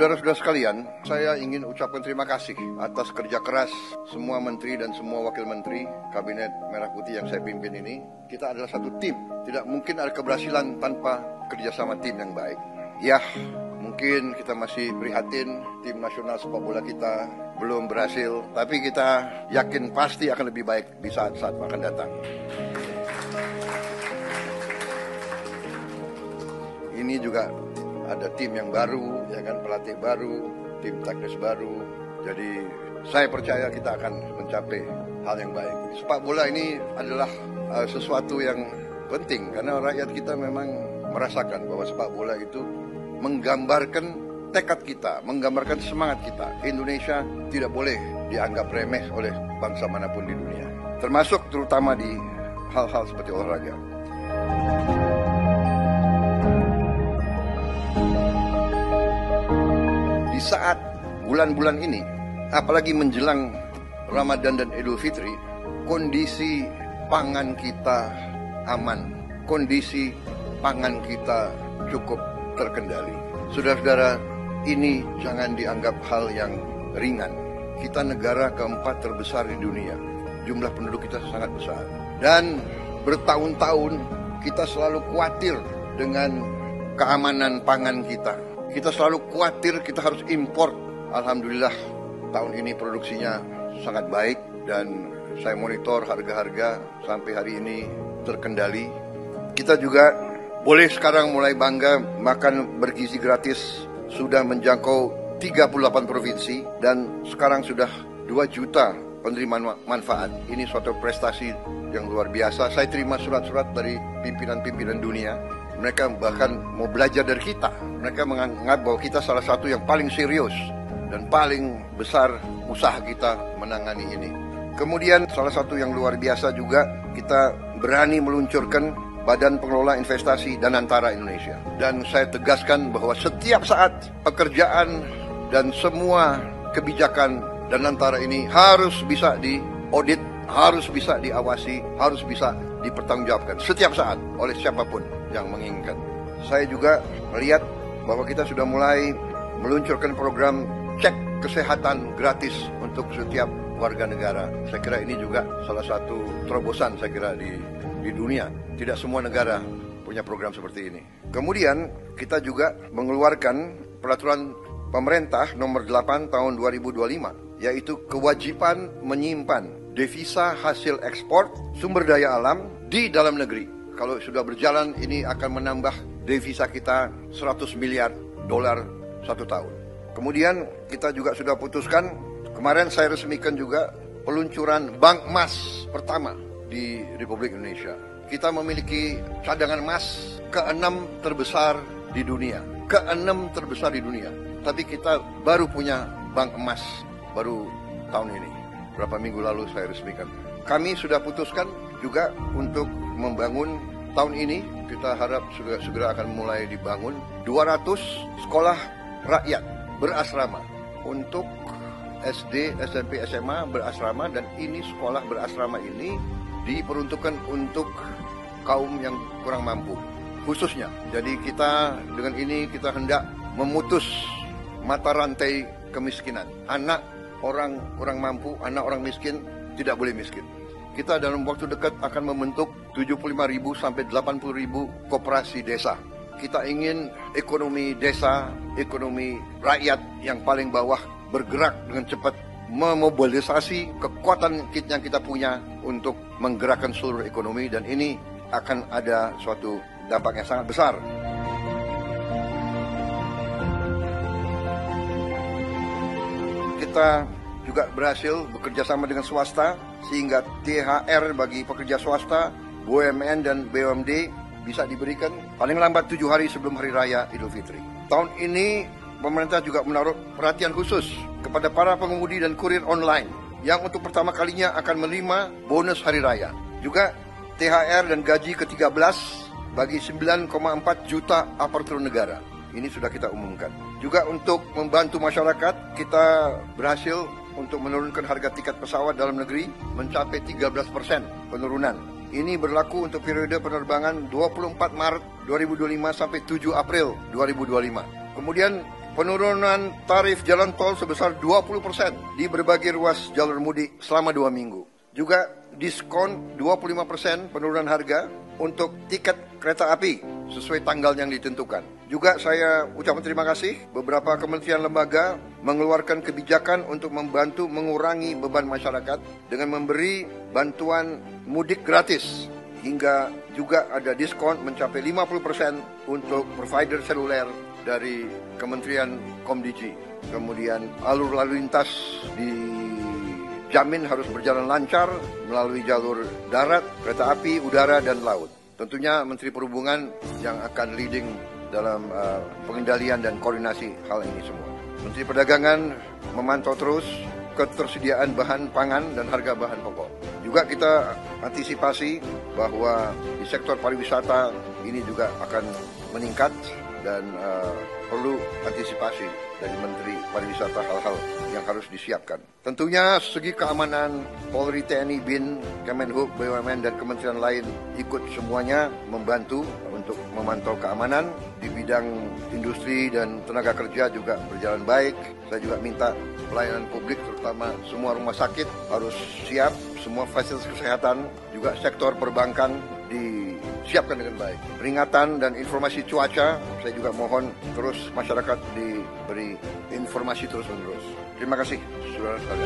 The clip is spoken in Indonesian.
Saudara-saudara sekalian, saya ingin ucapkan terima kasih atas kerja keras semua menteri dan semua wakil menteri Kabinet Merah Putih yang saya pimpin ini. Kita adalah satu tim, tidak mungkin ada keberhasilan tanpa kerjasama tim yang baik. Ya, mungkin kita masih prihatin tim nasional sepak bola kita belum berhasil, tapi kita yakin pasti akan lebih baik di saat-saat akan datang. Ini juga ada tim yang baru, ya kan, pelatih baru, tim teknis baru. Jadi saya percaya kita akan mencapai hal yang baik. Sepak bola ini adalah sesuatu yang penting karena rakyat kita memang merasakan bahwa sepak bola itu menggambarkan tekad kita, menggambarkan semangat kita. Indonesia tidak boleh dianggap remeh oleh bangsa manapun di dunia, termasuk terutama di hal-hal seperti olahraga. Di saat bulan-bulan ini, apalagi menjelang Ramadan dan Idul Fitri, kondisi pangan kita aman, kondisi pangan kita cukup terkendali. Saudara-saudara, ini jangan dianggap hal yang ringan. Kita negara keempat terbesar di dunia, jumlah penduduk kita sangat besar, dan bertahun-tahun kita selalu khawatir dengan keamanan pangan kita. Kita selalu khawatir kita harus impor. Alhamdulillah tahun ini produksinya sangat baik dan saya monitor harga-harga sampai hari ini terkendali. Kita juga boleh sekarang mulai bangga makan bergizi gratis, sudah menjangkau 38 provinsi dan sekarang sudah 2 juta penerima manfaat. Ini suatu prestasi yang luar biasa. Saya terima surat-surat dari pimpinan-pimpinan dunia. Mereka bahkan mau belajar dari kita. Mereka menganggap bahwa kita salah satu yang paling serius dan paling besar usaha kita menangani ini. Kemudian salah satu yang luar biasa juga, kita berani meluncurkan Badan Pengelola Investasi Danantara Indonesia. Dan saya tegaskan bahwa setiap saat pekerjaan dan semua kebijakan Danantara ini harus bisa diaudit, harus bisa diawasi, harus bisa dipertanggungjawabkan setiap saat oleh siapapun yang menginginkan. Saya juga melihat bahwa kita sudah mulai meluncurkan program cek kesehatan gratis untuk setiap warga negara. Saya kira ini juga salah satu terobosan saya kira di dunia. Tidak semua negara punya program seperti ini. Kemudian kita juga mengeluarkan peraturan pemerintah nomor 8 tahun 2025, yaitu kewajiban menyimpan devisa hasil ekspor sumber daya alam di dalam negeri. Kalau sudah berjalan, ini akan menambah devisa kita 100 miliar dolar 1 tahun. Kemudian kita juga sudah putuskan, kemarin saya resmikan juga peluncuran bank emas pertama di Republik Indonesia. Kita memiliki cadangan emas ke-6 terbesar di dunia. Ke-6 terbesar di dunia. Tapi kita baru punya bank emas baru tahun ini. Berapa minggu lalu saya resmikan. Kami sudah putuskan juga untuk membangun tahun ini, kita harap segera akan mulai dibangun 200 sekolah rakyat berasrama untuk SD, SMP, SMA berasrama, dan ini sekolah berasrama ini diperuntukkan untuk kaum yang kurang mampu khususnya. Jadi kita dengan ini kita hendak memutus mata rantai kemiskinan. Anak orang kurang mampu, anak orang miskin tidak boleh miskin. Kita dalam waktu dekat akan membentuk 75.000 sampai 80.000 koperasi desa. Kita ingin ekonomi desa, ekonomi rakyat yang paling bawah bergerak dengan cepat, memobilisasi kekuatan yang kita punya untuk menggerakkan seluruh ekonomi, dan ini akan ada suatu dampak yang sangat besar. Kita juga berhasil bekerja sama dengan swasta sehingga THR bagi pekerja swasta, BUMN dan BUMD bisa diberikan paling lambat 7 hari sebelum Hari Raya Idul Fitri. Tahun ini pemerintah juga menaruh perhatian khusus kepada para pengemudi dan kurir online yang untuk pertama kalinya akan menerima bonus Hari Raya. Juga THR dan gaji ke-13 bagi 9,4 juta aparatur negara. Ini sudah kita umumkan. Juga untuk membantu masyarakat, kita berhasil untuk menurunkan harga tiket pesawat dalam negeri mencapai 13% penurunan. Ini berlaku untuk periode penerbangan 24 Maret 2025 sampai 7 April 2025. Kemudian penurunan tarif jalan tol sebesar 20% di berbagai ruas jalur mudik selama 2 minggu. Juga diskon 25% penurunan harga untuk tiket kereta api sesuai tanggal yang ditentukan. Juga saya ucapkan terima kasih beberapa kementerian lembaga mengeluarkan kebijakan untuk membantu mengurangi beban masyarakat dengan memberi bantuan mudik gratis. Hingga juga ada diskon mencapai 50% untuk provider seluler dari Kementerian Komdiji. Kemudian alur lalu lintas dijamin harus berjalan lancar melalui jalur darat, kereta api, udara, dan laut. Tentunya Menteri Perhubungan yang akan leading dalam pengendalian dan koordinasi hal ini semua. Menteri Perdagangan memantau terus ketersediaan bahan pangan dan harga bahan pokok. Juga kita antisipasi bahwa di sektor pariwisata ini juga akan meningkat dan perlu antisipasi dari Menteri Pariwisata hal-hal yang harus disiapkan. Tentunya segi keamanan Polri, TNI, BIN, Kemenhub, BUMN, dan kementerian lain ikut semuanya membantu untuk memantau keamanan. Di bidang industri dan tenaga kerja juga berjalan baik. Saya juga minta pelayanan publik terutama semua rumah sakit harus siap, semua fasilitas kesehatan, juga sektor perbankan disiapkan dengan baik. Peringatan dan informasi cuaca, saya juga mohon terus masyarakat diberi informasi terus-menerus. Terima kasih, saudara-saudara.